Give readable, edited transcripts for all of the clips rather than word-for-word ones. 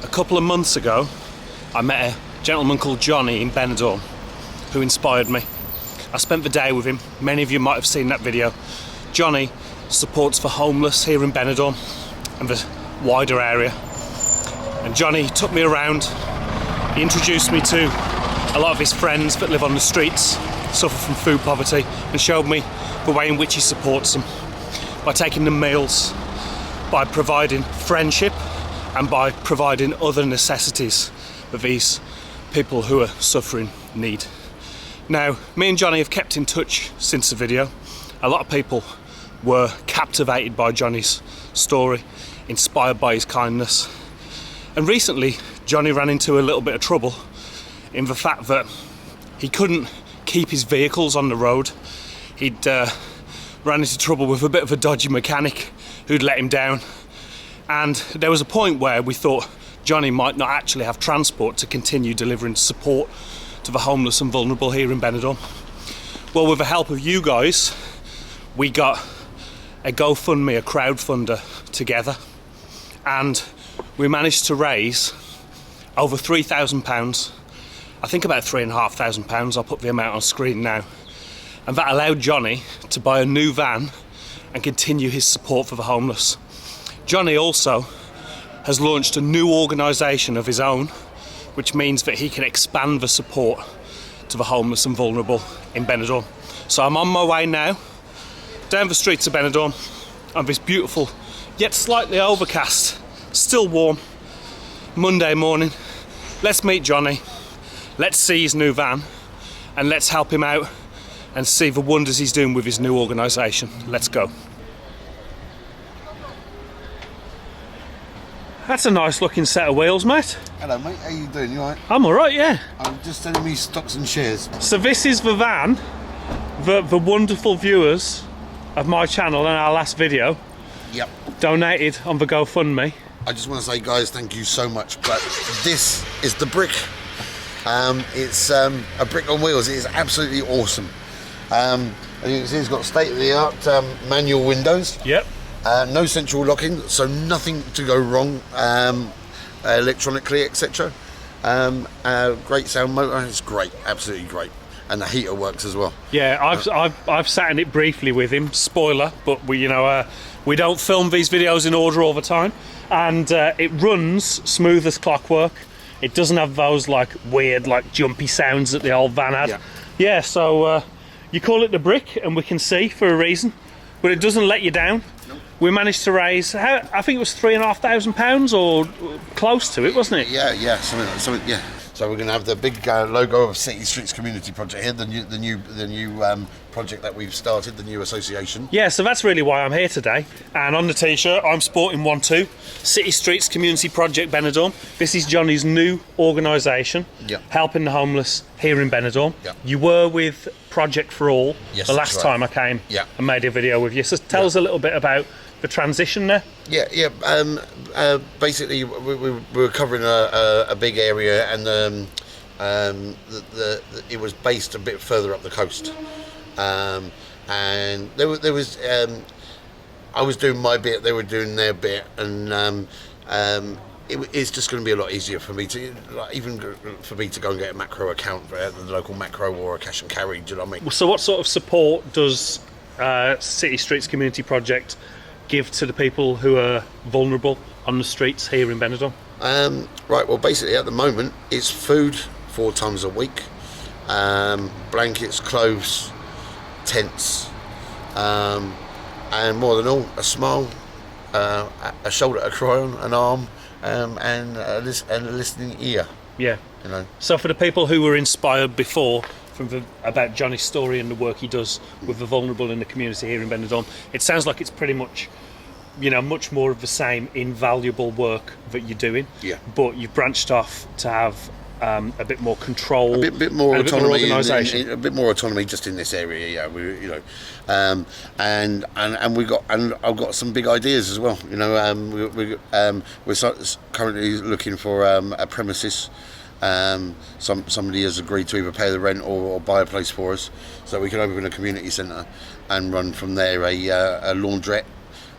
A couple of months ago, I met a gentleman called Jonny in Benidorm who inspired me. I spent the day with him. Many of you might have seen that video. Jonny supports the homeless here in Benidorm and the wider area. And Jonny took me around. He introduced me to a lot of his friends that live on the streets, suffer from food poverty, and showed me the way in which he supports them by taking them meals, by providing friendship, and by providing other necessities that these people who are suffering need. Now, me and Jonny have kept in touch since the video. A lot of people were captivated by Jonny's story, inspired by his kindness. And recently, Jonny ran into a little bit of trouble in the fact that he couldn't keep his vehicles on the road. He'd ran into trouble with a bit of a dodgy mechanic who'd let him down. And there was a point where we thought Jonny might not actually have transport to continue delivering support to the homeless and vulnerable here in Benidorm. Well, with the help of you guys, we got a GoFundMe, a crowdfunder together, and we managed to raise over £3,000. I think about £3,500. I'll put the amount on screen now. And that allowed Jonny to buy a new van and continue his support for the homeless. Jonny also has launched a new organisation of his own, which means that he can expand the support to the homeless and vulnerable in Benidorm. So I'm on my way now, down the streets of Benidorm, on this beautiful, yet slightly overcast, still warm, Monday morning. Let's meet Jonny, let's see his new van, and let's help him out and see the wonders he's doing with his new organisation. Let's go. That's a nice looking set of wheels, mate. Hello mate, how you doing? You alright? I'm alright, yeah. I'm just telling me stocks and shares. So this is the van that the wonderful viewers of my channel and our last video donated on the GoFundMe. I just want to say guys, thank you so much, but this is the brick. It's a brick on wheels. It is absolutely awesome. As you can see, it's got state-of-the-art manual windows. Yep. No central locking, so nothing to go wrong electronically, etc. Great sound motor. It's great, absolutely great, and the heater works as well. Yeah, I've sat in it briefly with him. Spoiler, but we don't film these videos in order all the time, and it runs smooth as clockwork. It doesn't have those like weird, like jumpy sounds that the old van had. Yeah, so you call it the brick, and we can see for a reason, but it doesn't let you down. We managed to raise, I think it was £3,500 or close to it, wasn't it? Yeah, something. Yeah. So we're going to have the big logo of City Streets Community Project here, the new project that we've started, the new association. Yeah, so that's really why I'm here today. And on the t-shirt, I'm sporting one too. City Streets Community Project Benidorm. This is Jonny's new organisation, helping the homeless here in Benidorm. You were with Project for All the last time I came and made a video with you. So tell us a little bit about the transition there. Basically we were covering a big area, and it was based a bit further up the coast, and there was I was doing my bit, they were doing their bit, and it's just going to be a lot easier for me to, even for me to go and get a macro account for the local macro or a cash and carry. Do you know what I mean? So what sort of support does City Streets Community Project give to the people who are vulnerable on the streets here in Benidorm? Right, well basically at the moment it's food 4 times a week, blankets, clothes, tents, and more than all, a smile, a shoulder to cry on, an arm, and a listening ear. Yeah. You know. So for the people who were inspired before about Jonny's story and the work he does with the vulnerable in the community here in Benidorm, it sounds like it's pretty much, much more of the same invaluable work that you're doing. Yeah. But you've branched off to have a bit more control, a bit more autonomy, a bit more autonomy just in this area. Yeah, and I've got some big ideas as well. We're currently looking for a premises. Somebody has agreed to either pay the rent or buy a place for us, so we can open a community centre and run from there a laundrette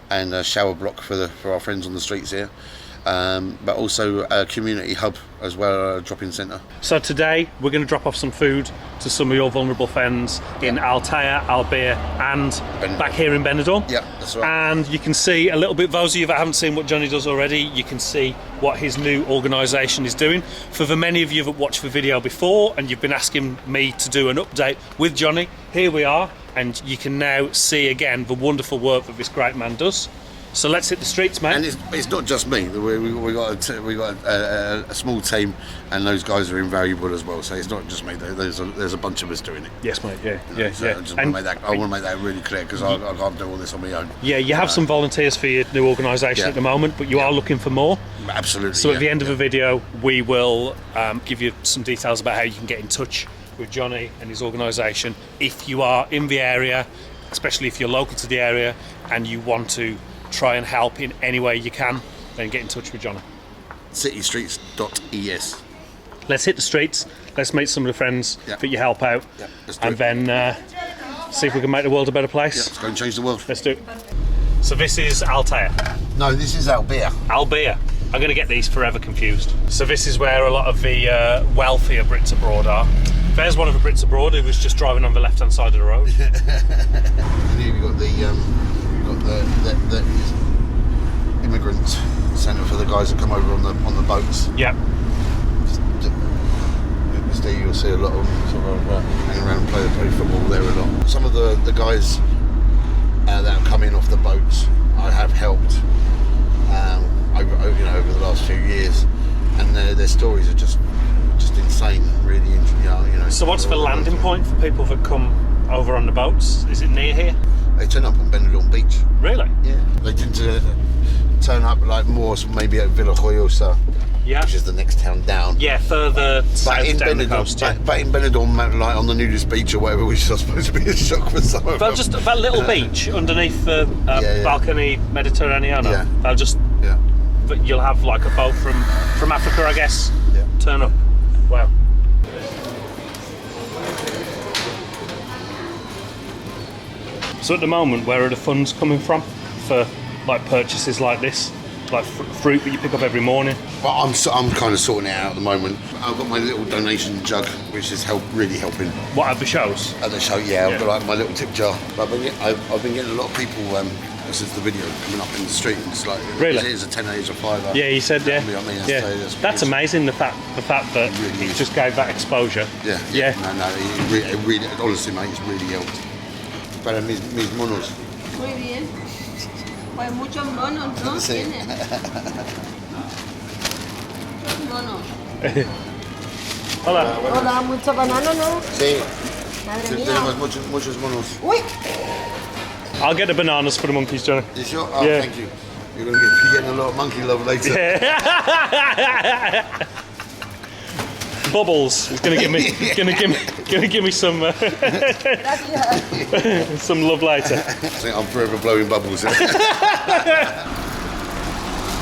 and a shower block for our friends on the streets here. but also a community hub as well, a drop-in centre. So today we're going to drop off some food to some of your vulnerable friends in Altea, Albia and back here in Benidorm. Yeah, that's right. And you can see a little bit, those of you that haven't seen what Jonny does already, you can see what his new organisation is doing. For the many of you that watched the video before and you've been asking me to do an update with Jonny, here we are, and you can now see again the wonderful work that this great man does. So let's hit the streets, mate. And it's not just me. We got a small team, and those guys are invaluable as well. So it's not just me. There's a bunch of us doing it. Yes, mate. Yeah. I just want to make that really clear, because I can't do all this on my own. Yeah, you have some volunteers for your new organisation at the moment, but you are looking for more. Absolutely. So at the end of the video, we will give you some details about how you can get in touch with Jonny and his organisation if you are in the area, especially if you're local to the area and you want to try and help in any way you can, then get in touch with Jonny. Citystreets.es. Let's hit the streets, let's meet some of the friends that you help out, and then see if we can make the world a better place. Let's go and change the world. Let's do it. So this is Altea. No, this is Albia. Albia. I'm going to get these forever confused. So this is where a lot of the wealthier Brits abroad are. There's one of the Brits abroad who was just driving on the left-hand side of the road. And here we've got the Immigrant centre for the guys that come over on the boats. Yeah. There you'll see a lot of them sort of hanging around and play football there a lot. Some of the guys that have come in off the boats, I have helped over the last few years, and their stories are just insane, really. So what's the landing point for people that come over on the boats? Is it near here? They turn up on Benidorm Beach. Really? Yeah. They tend to turn up like more maybe at Villa Joyosa, which is the next town down. Yeah, further south down the coast. But in Benidorm, like on the nudist beach or whatever, which is supposed to be a shock for some of them. Just that little beach underneath the balcony Mediterranean. Yeah. They'll just. But you'll have like a boat from Africa, I guess. Yeah. Turn up. Wow. So at the moment, where are the funds coming from for like purchases like this, like fruit that you pick up every morning? Well, I'm kind of sorting it out at the moment. I've got my little donation jug, which is really helping. What, at the shows? At the show, yeah. I've got like my little tip jar. But I've been getting a lot of people since the video coming up in the street, and it's like, really? It's a 10 days or 5. Yeah, you said, yeah. That's amazing, the fact that really it just gave that exposure. Yeah. No, it really, honestly, mate, it's really helped. Para mis monos. Muy bien. Pues muchos monos, ¿no? Sí. Tienes. Muchos monos. Hola. Hola, mucho banano, ¿no? Sí. Madre Sí, mía. tenemos muchos monos. Uy. I'll get the bananas for the monkeys, Jonny. You sure? Oh, yeah. Thank you. You're going to be getting a lot of monkey love later. Yeah. Bubbles is going to give me some some love later. I think I'm forever blowing bubbles. So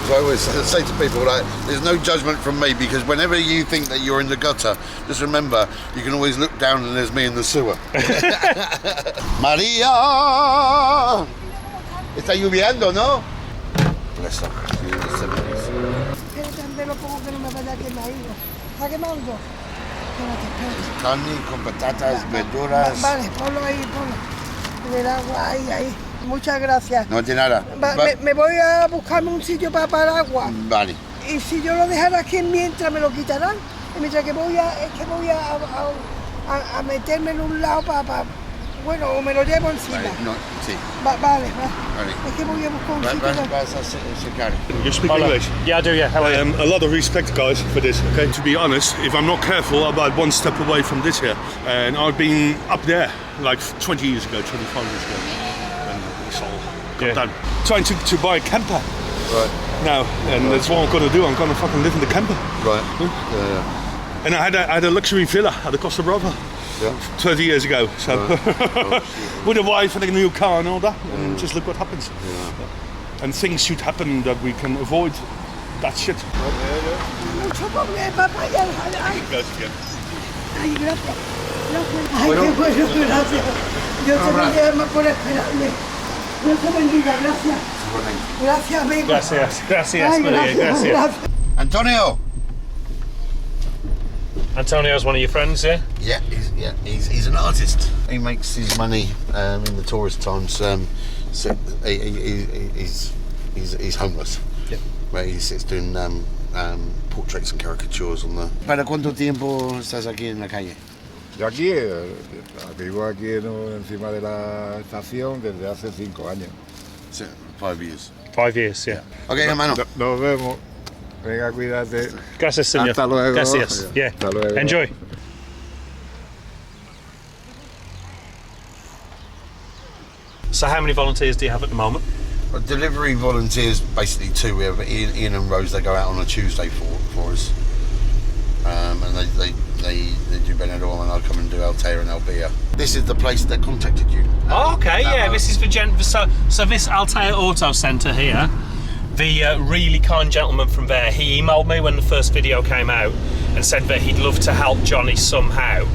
I always say to people, like, there's no judgment from me, because whenever you think that you're in the gutter, just remember you can always look down and there's me in the sewer. Maria, está lloviendo, ¿no? Bless her. Carne con patatas, verduras. Vale, ponlo ahí, ponlo. El agua ahí. Muchas gracias. No tiene nada. Me voy a buscarme un sitio para parar agua. Vale. Y si yo lo dejara aquí mientras me lo quitarán, y mientras que voy a meterme en un lado para bueno, o me lo llevo encima. Vale, no, sí. Vale. Es que voy a buscar un sitio. Vas a secar. You speak English? Yeah, I do, yeah. How are you? A lot of respect, guys, for this, okay? To be honest, if I'm not careful, I'm about one step away from this here. And I've been up there like 20 years ago, 25 years ago. And it's all gone down. Trying to buy a camper. Right. Now, and that's what I'm going to do. I'm going to fucking live in the camper. Right. Yeah. And I had a luxury villa at the Costa Blanca. Yeah. 30 years ago, so with a wife and a new car and all that, and just look what happens. Yeah. And things should happen that we can avoid that shit. Mucho problema para allá. Ay, gracias. Ay, qué bueno, gracias. Dios te bendiga por esperarme. Dios te bendiga, gracias. running. Gracias, amigo. Gracias, gracias, Ay, Maria, gracias. Antonio. Antonio's one of your friends, yeah? Yeah, he's an artist. He makes his money in the tourist times. So he's homeless. Yep. Where he sits doing portraits and caricatures on the. ¿Para cuánto tiempo estás aquí en la calle? Yo aquí, vivo aquí encima de la estación desde hace 5 años. 5 years. 5 years, yeah. Okay, hermano. Nos vemos. Venga, cuídate. Gracias, señor. Hasta luego. Gracias. Yeah. Hasta luego. Enjoy. So how many volunteers do you have at the moment? Delivery volunteers, basically 2. We have Ian and Rose. They go out on a Tuesday for us, and they do Benidorm, and I come and do Altea and Albia. This is the place that contacted you. Oh, okay, yeah. This is for so this Altea Auto Centre here. The really kind gentleman from there, he emailed me when the first video came out and said that he'd love to help Jonny somehow.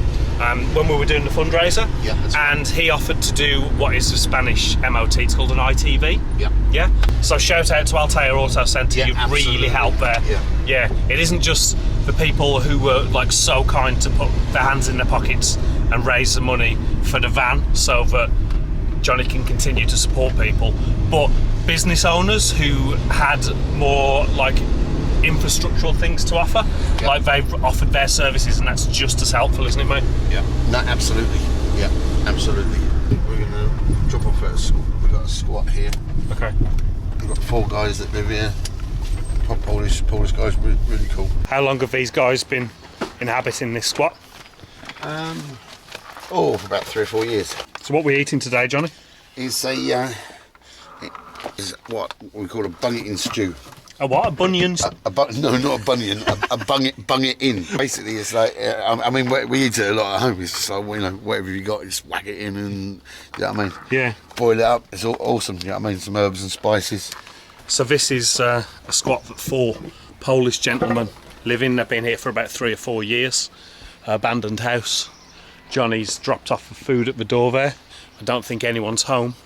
When we were doing the fundraiser, Yeah, that's right. and he offered to do what is the Spanish MOT, it's called an ITV. Yeah. Yeah. So shout out to Altea Auto Centre, Yeah, you've really absolutely. helped there. Yeah. It isn't just the people who were like so kind to put their hands in their pockets and raise the money for the van so that Jonny can continue to support people, but business owners who had more like infrastructural things to offer, Yeah. like they've offered their services, and that's just as helpful, isn't it, mate? Yeah. No, absolutely. Yeah, absolutely. We're gonna drop off at a squat. We've got a squat here. Okay. We've got 4 guys that live here. Polish guys, really cool. How long have these guys been inhabiting this squat? For about 3 or 4 years. So what we're eating today, Jonny? It's is what we call a bung-it-in stew. A what? A bunion? No, not a bunion. a bung-it-in. Basically, it's like I mean, we eat it a lot at home. It's just like, you know, whatever you got, just whack it in, and you know what I mean. Yeah. Boil it up. It's awesome. You know what I mean. Some herbs and spices. So this is a squat that 4 Polish gentlemen live in. They've been here for about 3 or 4 years. Abandoned house. Jonny's dropped off the food at the door there. I don't think anyone's home.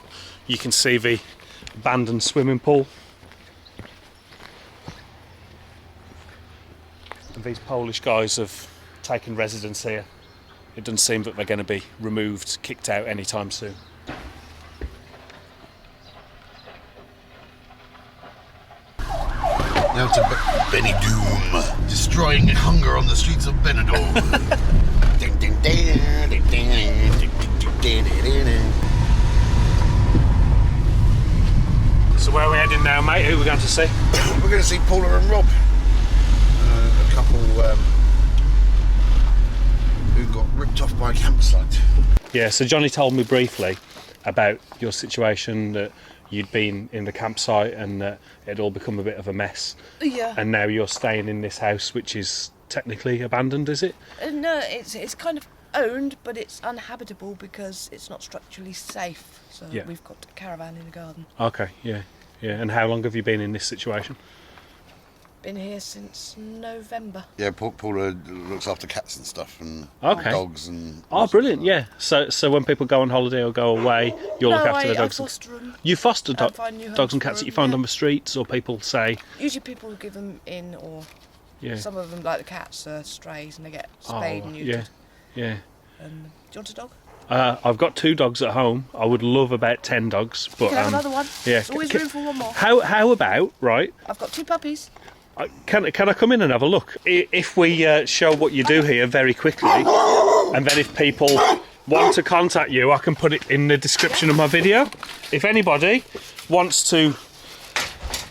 You can see the abandoned swimming pool. And these Polish guys have taken residence here. It doesn't seem that they're going to be removed, kicked out anytime soon. Now to Benidorm, destroying hunger on the streets of Benidorm. Ding, ding, ding, ding, ding, ding, ding, ding, ding, ding. So where are we heading now, mate? Who are we going to see? We're going to see Paula and Rob, a couple who got ripped off by a campsite. Yeah, so Jonny told me briefly about your situation, that you'd been in the campsite and that it'd all become a bit of a mess. Yeah. And now you're staying in this house, which is technically abandoned, is it? No, it's kind of owned, but it's uninhabitable because it's not structurally safe. So Yeah. we've got a caravan in the garden. Okay, yeah. And how long have you been in this situation? Been here since November. Yeah, Paula looks after cats and stuff, and Okay. dogs and. Oh, brilliant, yeah. So when people go on holiday or go away, you'll look after I the dogs. foster them. You foster and find new dogs homes and for cats that you them, find yeah. on the streets, or people say, Usually people give them in, or yeah. some of them, like the cats, are strays and they get spayed and neutered. Yeah. Do you want a dog? I've got 2 dogs at home. I would love about 10 dogs, but You can have another one. yeah. There's always room for one more. How about, right? I've got 2 puppies. Can I come in and have a look? If we show what you do here very quickly, and then if people want to contact you, I can put it in the description of my video. If anybody wants to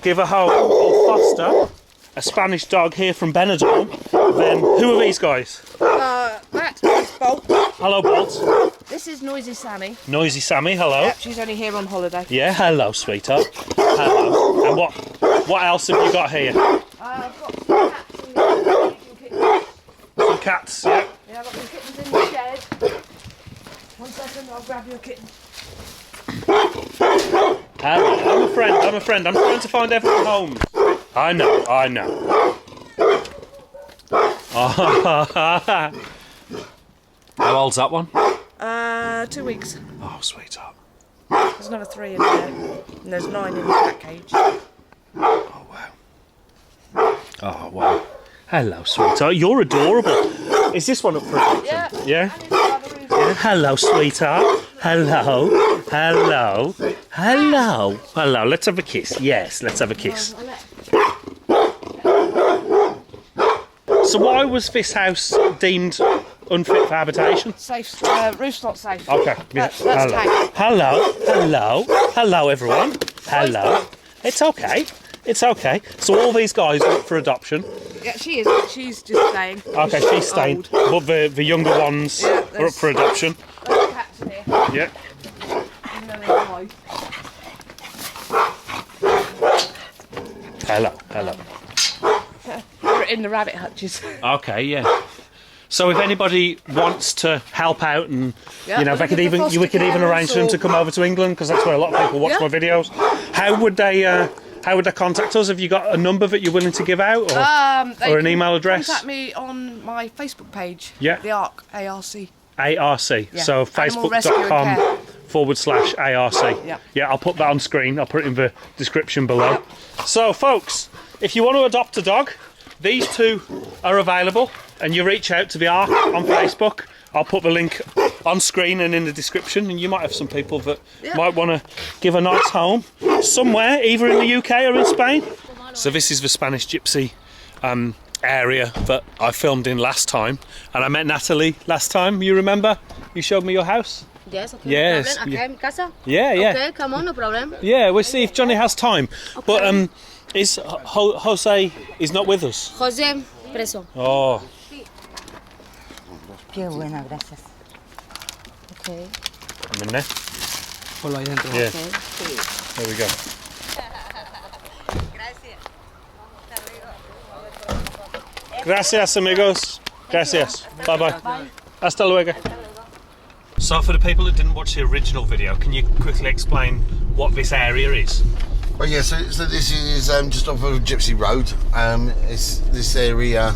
give a home or foster a Spanish dog here from Benidorm, then who are these guys? That is Bolt. Hello, Bolt. This is Noisy Sammy. Noisy Sammy, hello. Yep, she's only here on holiday. Yeah, hello, sweetheart. Hello. And what else have you got here? I've got some cats in the kitchen. Some cats, yeah. Yeah, I've got some kittens in the shed. 1 second, I'll grab your kitten. Hello, I'm a friend. I'm trying to find everyone home. I know. How old's that one? 2 weeks. Oh, sweetheart. There's another 3 in there, and there's 9 in the cat cage. Oh wow. Oh wow. Hello, sweetheart. You're adorable. Is this one up for adoption? Yeah. Yeah. Hello, sweetheart. Hello. Hello. Hello. Hello. Let's have a kiss. Yes, let's have a kiss. So why was this house deemed unfit for habitation? Safe. Roof's not safe. Okay. That's Hello. tank. Hello. Hello. Hello, everyone. Hello. It's okay. It's okay. So all these guys are up for adoption. Yeah, she is. But she's just staying. Okay, she's staying. Old. But the younger ones are up for adoption. There's cats in here. Yeah. And then there's mine. Hello. Hello. We're in the rabbit hutches. Okay, yeah. So if anybody wants to help out, and Yeah, you know, if I could even, we could even arrange for them to come over to England, because that's where a lot of people watch Yeah. my videos. How would they contact us? Have you got a number that you're willing to give out, They or an can email address? Contact me on my Facebook page. Yeah. The ARC, ARC. ARC. Yeah. So Animal Rescue and Care. facebook.com/ARC. Yeah. Yeah, I'll put that on screen. I'll put it in the description below. So, folks, if you want to adopt a dog, these two are available, and you reach out to the ARC on Facebook. I'll put the link on screen and in the description, and you might have some people that might want to give a nice home somewhere, either in the UK or in Spain. So this is the Spanish Gypsy area that I filmed in last time, and I met Natalie last time. You remember? You showed me your house. Yes, okay. Yes, No problem. Acá en mi casa. Yeah, yeah. Okay, come on, no problem. Yeah, we'll see if Johnny has time. But is Jose is not with us? José, preso. Oh, Qué buena, gracias. Okay. I'm in there. Por ahí dentro. Yeah, there we go. Gracias, amigos. Gracias. Bye bye. Hasta luego. So, for the people that didn't watch the original video, can you quickly explain what this area is? Well, yeah, so this is just off of Gypsy Road. This area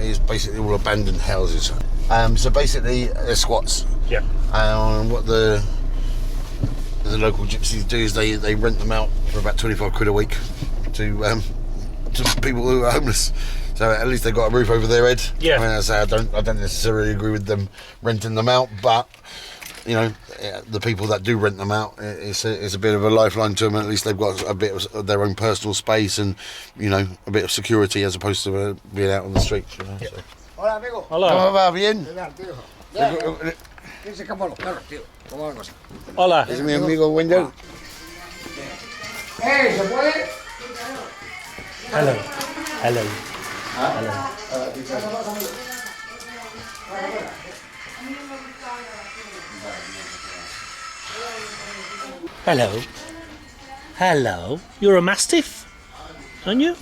is basically all abandoned houses. So basically, they're squats. Yeah. What the local gypsies do is they rent them out for about 25 quid a week to people who are homeless. So at least they got a roof over their head. Yeah. I mean, I say I don't necessarily agree with them renting them out, but you know, the people that do rent them out, it's a bit of a lifeline to them. At least they've got a bit of their own personal space and, you know, a bit of security as opposed to being out on the streets. You know, so. Hola, amigo. Hello. ¿Cómo va? ¿Bien? ¿Qué tal, tío? ¿Quién se escapa los perros, tío? ¿Cómo va la cosa? Hola. Es mi amigo Wendell. ¿Se puede? Hello. Hello. Hello. Hello. You're a mastiff, aren't you?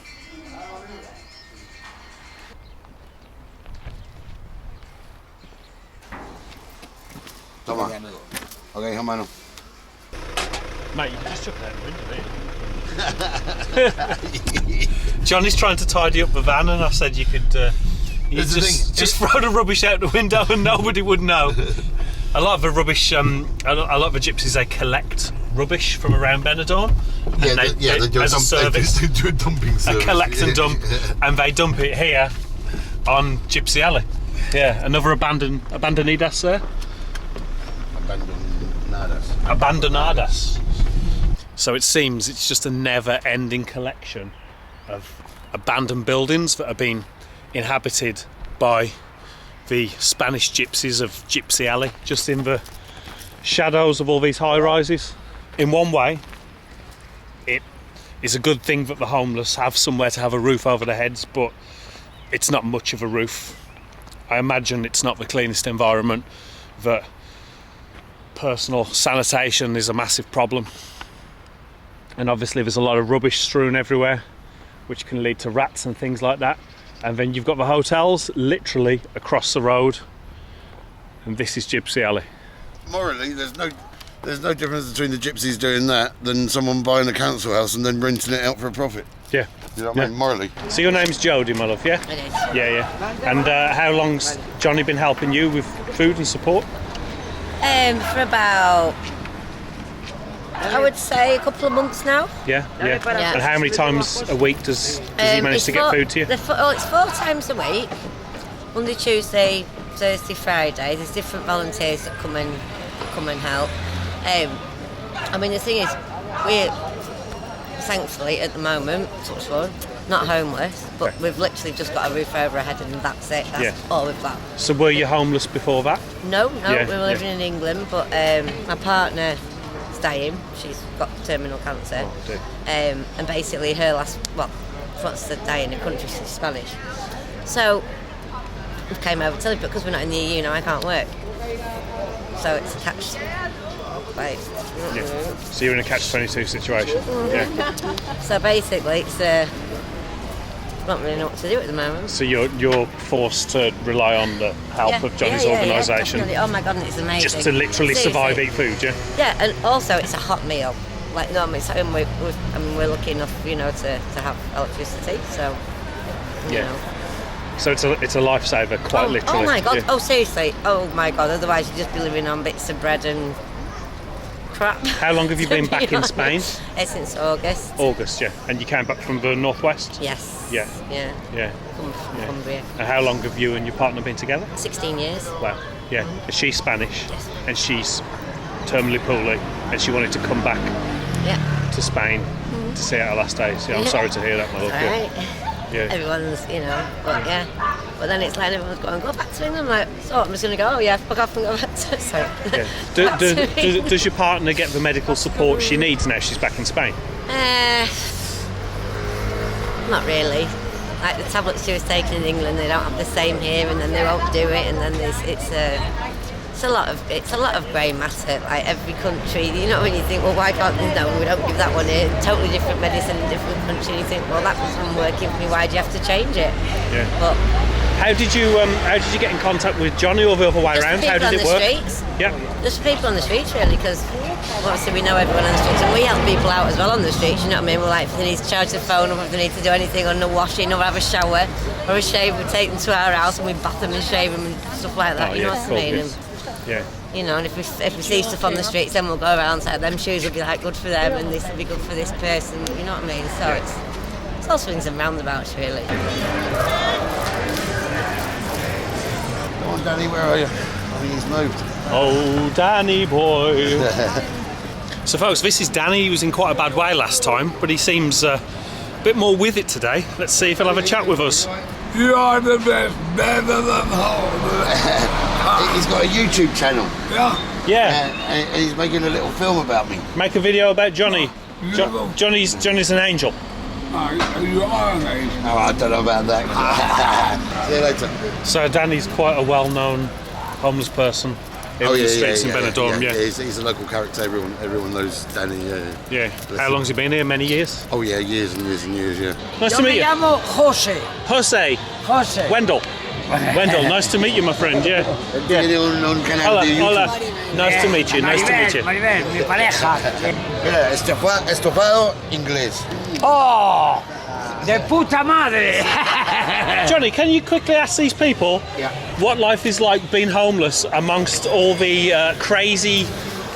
Toma. Ok, hermano. Mate, you can just chuck it out the window, there. Johnny's trying to tidy up the van, and I said you could you That's the thing. just throw the rubbish out the window and nobody would know. A lot of the rubbish, a lot of the gypsies, they collect rubbish from around Benidorm. Yeah, And they do as a service, they do a dumping service. collect and dump, and they dump it here on Gypsy Alley. Yeah, another abandonidas there. Abandonadas. So it seems it's just a never-ending collection of abandoned buildings that have been inhabited by the Spanish gypsies of Gypsy Alley, just in the shadows of all these high-rises. In one way, it is a good thing that the homeless have somewhere to have a roof over their heads, but it's not much of a roof. I imagine it's not the cleanest environment, that personal sanitation is a massive problem. And obviously there's a lot of rubbish strewn everywhere, which can lead to rats and things like that. And then you've got the hotels literally across the road, and this is Gypsy Alley. Morally, there's no difference between the gypsies doing that than someone buying a council house and then renting it out for a profit. Yeah. You know what I mean? Morally. So your name's Jodie, my love, yeah? It is. Yeah, yeah. And how long's Johnny been helping you with food and support? For about I would say a couple of months now. Yeah. Yeah. And how many times a week does he manage to get food to you? It's 4 times a week. Monday, Tuesday, Thursday, Friday. There's different volunteers that come and help. I mean, the thing is, we're thankfully at the moment, touch wood, not homeless, but we've literally just got a roof over our head and that's it. That's all we've got. So were you homeless before that? No, we were living in England, but my partner is dying. She's got terminal cancer. Oh, dear. And basically her last, what's the die in the country, she's Spanish. So we came over to live, but because we're not in the EU now, I can't work. So it's a catch. So you're in a catch-22 situation. So basically, it's I don't really know what to do at the moment. So you're forced to rely on the help of Johnny's organisation. Yeah, oh my God, it's amazing. Just to literally survive, eat food, yeah? Yeah, and also it's a hot meal. Like normally it's home, we're lucky enough, to have electricity. So, you know. So it's a lifesaver, quite literally. Oh my God! Yeah. Oh seriously! Oh my God! Otherwise you'd just be living on bits of bread and crap. How long have you been back in Spain? Since August. August, yeah. And you came back from the northwest? Yes. Yeah. From Cumbria. And how long have you and your partner been together? 16 years. Wow. Yeah. She's Spanish. Yes. And she's terminally poorly, and she wanted to come back to Spain to see out her last days. Yeah, I'm sorry to hear that, my love. All right. Yeah. Everyone's, but yeah. But then it's like everyone's going, go back to England. I'm like, so I'm just going to go, fuck off and go back to... Sorry. Yeah. Does your partner get the medical support she needs now she's back in Spain? Not really. Like the tablets she was taking in England, they don't have the same here, and then they won't do it, and then it's a lot of grey matter. Like every country, when you think, well, why can't we don't give that one here? Totally different medicine in different country. And you think, well, that wasn't working for me. Why do you have to change it? Yeah. But how did you get in contact with Jonny, or the other way around? How did it work? Streets. Yeah. Just people on the streets, really, because obviously we know everyone on the streets, and we help people out as well on the streets. You know what I mean? We're like, if they need to charge the phone, or if they need to do anything on the washing, or have a shower, or a shave, we take them to our house and we bath them and shave them and stuff like that. You know what I mean? And if we see stuff on the streets, then we'll go around and say them shoes will be like good for them, and this will be good for this person. You know what I mean? So it's all swings and roundabouts, really. Come on, Danny, where are you? I think he's moved. Oh, Danny boy. So folks, this is Danny. He was in quite a bad way last time, but he seems a bit more with it today. Let's see if he'll have a chat with us. You are the best, better than home. He's got a YouTube channel. Yeah. And he's making a little film about me. Make a video about Jonny. Jonny's an angel. You are an angel. Oh, I don't know about that. See you later. So Danny's quite a well-known homeless person in the streets in Benidorm. Yeah. He's a local character. Everyone knows Danny. Yeah. How long's he been here? Many years? Oh yeah, years and years and years. Yeah. Nice to meet you. Me llamo José. Jose. Wendell. Nice to meet you, my friend. Yeah. Hola. Nice to meet you. Maribel, mi pareja. Mira, estofado inglés. ¡Oh! ¡De puta madre! Jonny, can you quickly ask these people Yeah. what life is like being homeless amongst all the crazy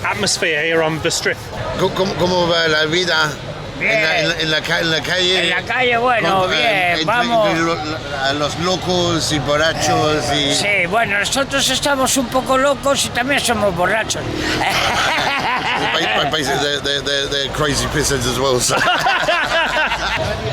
atmosphere here on the strip? ¿Cómo va la vida en la calle? En la calle, bueno, bien, vamos. A los locos y borrachos y... Sí, bueno, nosotros estamos un poco locos y también somos borrachos. Basically, they're crazy pissheads as well. So.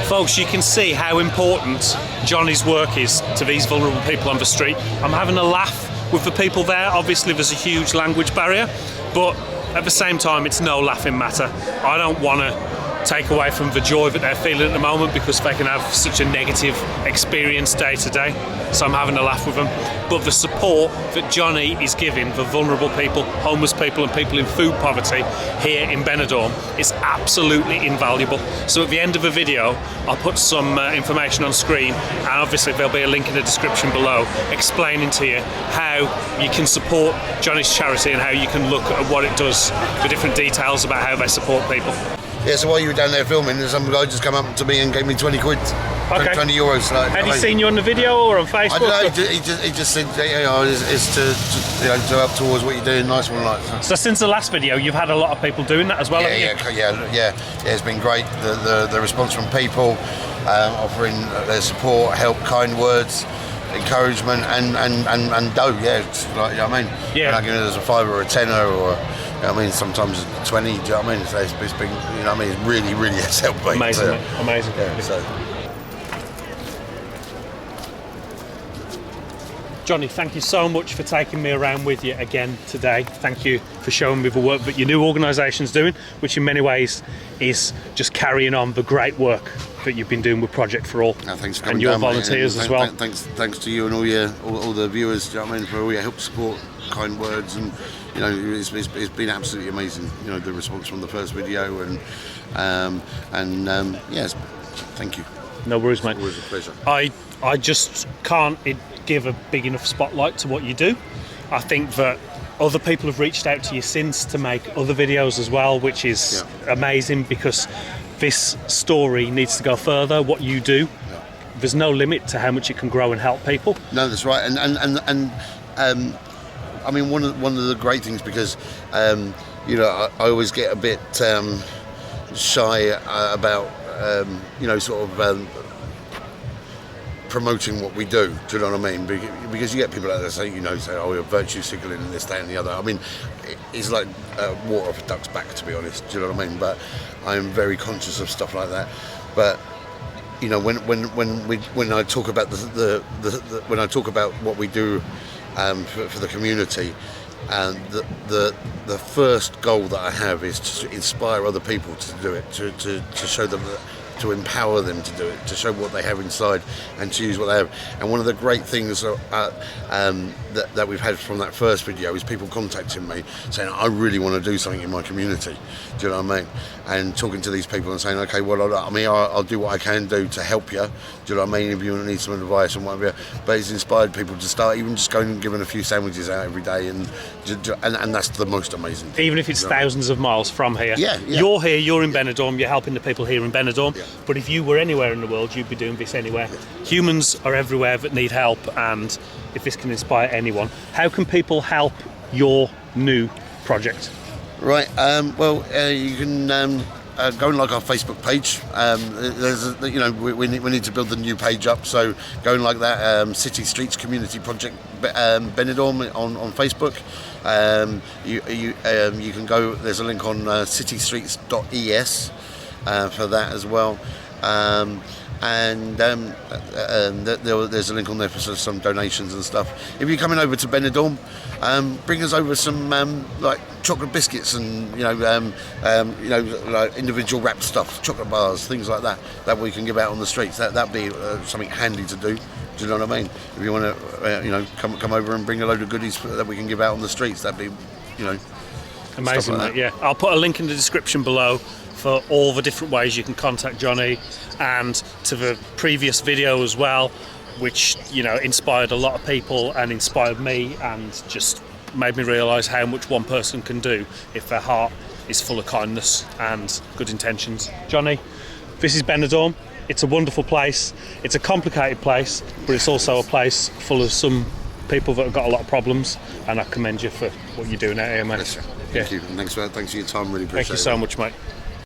Folks, you can see how important Jonny's work is to these vulnerable people on the street. I'm having a laugh with the people there. Obviously, there's a huge language barrier, but at the same time, it's no laughing matter. I don't want to take away from the joy that they're feeling at the moment because they can have such a negative experience day to day. So I'm having a laugh with them. But the support that Jonny is giving the vulnerable people, homeless people and people in food poverty here in Benidorm is absolutely invaluable. So at the end of the video, I'll put some information on screen, and obviously there'll be a link in the description below explaining to you how you can support Jonny's charity and how you can look at what it does, the different details about how they support people. Yeah, so while you were down there filming, some guy just come up to me and gave me 20 quid. Okay. 20 euros. Like, Had he seen you on the video or on Facebook? I don't know, he just said, it's to help towards what you're doing, nice one like. So since the last video, you've had a lot of people doing that as well, haven't you? Yeah, it's been great. The response from people, offering their support, help, kind words, encouragement, and dough. Yeah, it's like, you know what I mean. Yeah. Like, there's a £5 or a tenner, or you know what I mean, sometimes 20. Do you know what I mean? So it's been, you know what I mean. It really has helped me. Amazing, mate. Amazing. Yeah, so. Jonny, thank you so much for taking me around with you again today. Thank you for showing me the work that your new organisation's doing, which in many ways is just carrying on the great work that you've been doing with Project for All. No, thanks for coming and your down, volunteers as well. Thanks to you and all the viewers, do you know what I mean, for all your help, support, kind words, and you know, it's been absolutely amazing. You know, the response from the first video, and yes, thank you. No worries, mate. Always a pleasure. I just can't give a big enough spotlight to what you do. I think that other people have reached out to you since to make other videos as well, which is amazing, because this story needs to go further. What you do, there's no limit to how much it can grow and help people. No, that's right. And I mean, one of the great things, because you know, I always get a bit shy about sort of promoting what we do. Do you know what I mean? Because you get people out there say, oh, we're virtue signaling and this, that, and the other. I mean, it's like water off a duck's back, to be honest. Do you know what I mean? But I am very conscious of stuff like that. But you know, when I talk about when I talk about what we do for the community, and the first goal that I have is to inspire other people to do it, to show them that, to empower them to do it, to show what they have inside and to use what they have. And one of the great things that we've had from that first video is people contacting me saying, I really want to do something in my community. Do you know what I mean? And talking to these people and saying, okay, well, I'll do what I can do to help you. Do you know what I mean? If you need some advice and whatever. But it's inspired people to start even just going and giving a few sandwiches out every day, and that's the most amazing thing. Even if it's thousands of miles from here. Yeah. You're here, you're in Benidorm, you're helping the people here in Benidorm. Yeah. But if you were anywhere in the world, you'd be doing this anywhere. Yeah. Humans are everywhere that need help, and if this can inspire anyone, how can people help your new project? Right. You can go and like our Facebook page. We need to build the new page up, so go and like that. City Streets Community Project Benidorm on Facebook. You can go. There's a link on citystreets.es for that as well. There's a link on there for some donations and stuff. If you're coming over to Benidorm, bring us over some like chocolate biscuits and like individual wrapped stuff, chocolate bars, things like that we can give out on the streets. That'd be something handy to do. Do you know what I mean? If you want to, come over and bring a load of goodies that we can give out on the streets, that'd be, amazing, like mate. Yeah, I'll put a link in the description below for all the different ways you can contact Jonny, and to the previous video as well, which inspired a lot of people and inspired me, and just made me realise how much one person can do if their heart is full of kindness and good intentions. Jonny, this is Benidorm. It's a wonderful place. It's a complicated place, but it's also a place full of some people that have got a lot of problems, and I commend you for what you're doing out here, mate. Thank you. And thanks for your time. Really appreciate it. Thank you so much, mate.